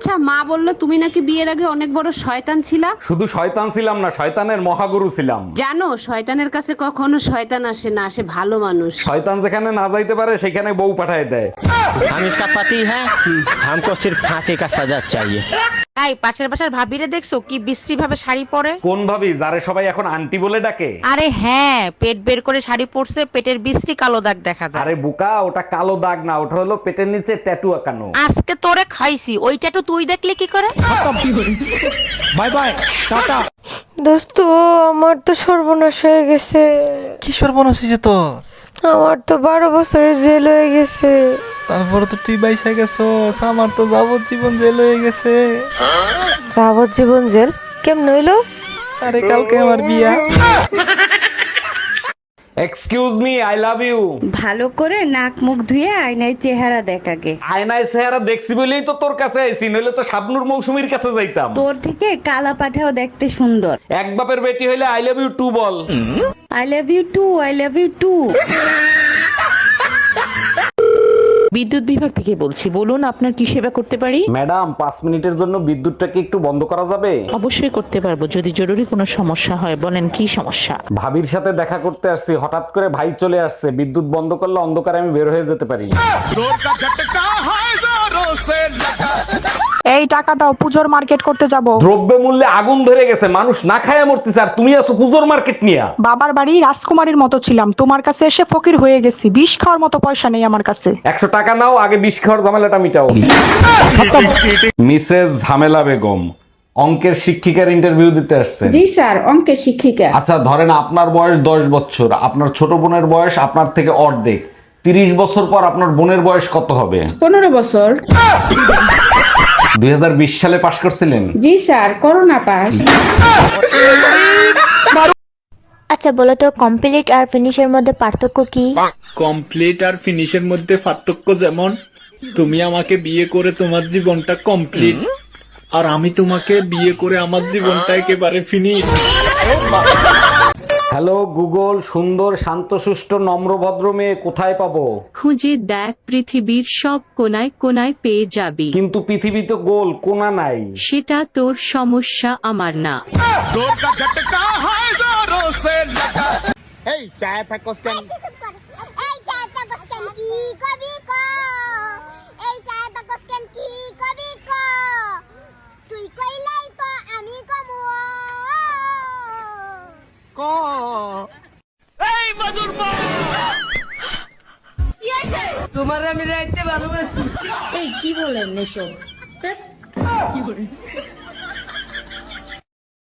আচ্ছা, মা বললো তুমি নাকি বিয়ের আগে অনেক বড় শয়তান ছিলা। শুধু শয়তান ছিলাম না, শয়তানের মহাগুরু ছিলাম। জানো, শয়তানের কাছে কখনো শয়তান আসে না, আসে ভালো মানুষ। শয়তান যেখানে না যাইতে পারে সেখানে বউ পাঠায় দেয়। हम इसका पति है हमको सिर्फ फांसी का सजा चाहिए। এই পাশের বাসার ভাবিরে দেখছো কি বিশ্রী ভাবে শাড়ি পরে? কোন ভাবি যারে সবাই এখন আন্টি বলে ডাকে? আরে হ্যাঁ, পেট বের করে শাড়ি পরছে, পেটের বিশ্রী কালো দাগ দেখা যায়। আরে বোকা, ওটা কালো দাগ না, ওটা হলো পেটের নিচে ট্যাটু আঁকানো। আজকে তোরে খাইছি, ওইটা তো তুই দেখলে কি করে? Bye bye tata. দোস্ত, আমার তো সর্বনাশ হয়ে গেছে। কি সর্বনাশ হয়েছে তো? আমার তো 12 বছরের জেল হয়ে গেছে। তারপরে তো তুই বাইসা গেছস, আমার তো যাবজ্জীবন জেল হয়ে গেছে। যাবজ্জীবন জেল কেমন হইলো? আরে কালকে আমার বিয়া। Excuse me, I love you. ভালো করে নাক মুখ ধুয়ে আয়নায় চেহারা দেখ আগে। আয়নায় চেহারা দেখছি বলেই তো তোর কাছে আইছি, নইলে তো শাবনুর মৌসুমীর কাছে যাইতাম। তোর থেকে কালা পাঠাও দেখতে সুন্দর। এক বাপের বেটি হইলে আই লাভ ইউ টু বল। I love you too, I love you too. বিদ্যুৎ বিভাগ থেকে বলছি, বলুন আপনার কি সেবা করতে পারি? ম্যাডাম, 5 মিনিটের জন্য বিদ্যুৎটাকে একটু বন্ধ করা যাবে? অবশ্যই করতে পারবো, যদি জরুরি কোনো সমস্যা হয়। বলেন কি সমস্যা? ভাবির সাথে দেখা করতে আসছি, হঠাৎ করে ভাই চলে আসছে। বিদ্যুৎ বন্ধ করলে অন্ধকারে আমি বের হয়ে যেতে পারি। এই টাকা দাও, পুজোর মার্কেট করতে যাব। দ্রব্য মূল্যে আগুন ধরে গেছে, মানুষ না খায় মরতেছে, আর তুমি আছো পুজোর মার্কেট নিয়া। বাবার বাড়ি রাজকুমারীর মতো ছিলাম, তোমার কাছে এসে ফকির হয়ে গেছি। বিষ খাওয়ার মতো পয়সা নেই আমার কাছে। 100 টাকা নাও, আগে বিষ খাওয়ার ঝামেলাটা মিটাও। মিসেস ঝামেলা বেগম অঙ্কের শিক্ষিকার ইন্টারভিউ দিতে আসছেন। জি স্যার, অঙ্কের শিক্ষিকা। আচ্ছা ধরেন আপনার বয়স 10 বছর, আপনার ছোট বোনের বয়স আপনার থেকে অর্ধেক। 30 বছর পর আপনার বোনের বয়স কত হবে? 15 বছর। 2020 সালে পাশ করছিলেন? জি স্যার, করোনা পাস। আচ্ছা বলো তো, কমপ্লিট আর ফিনিশের মধ্যে পার্থক্য কি? কমপ্লিট আর ফিনিশের মধ্যে পার্থক্য যেমন, তুমি আমাকে বিয়ে করে তোমার জীবনটা কমপ্লিট, আর আমি তোমাকে বিয়ে করে আমার জীবনটা একেবারে ফিনিশ। হ্যালো গুগল, সুন্দর শান্তশিষ্ট নম্রভদ্র মেয়ে কোথায় পাবো? খুঁজে দেখ, পৃথিবীর সব কোনায় কোনায় পেয়ে যাবি। কিন্তু পৃথিবী তো গোল, কোনা নাই। সেটা তোর সমস্যা, আমার না। এই চায় থাকো কেন? তোমার আমি রাখতে ভালোবাসি। এই কি বলেন এসব?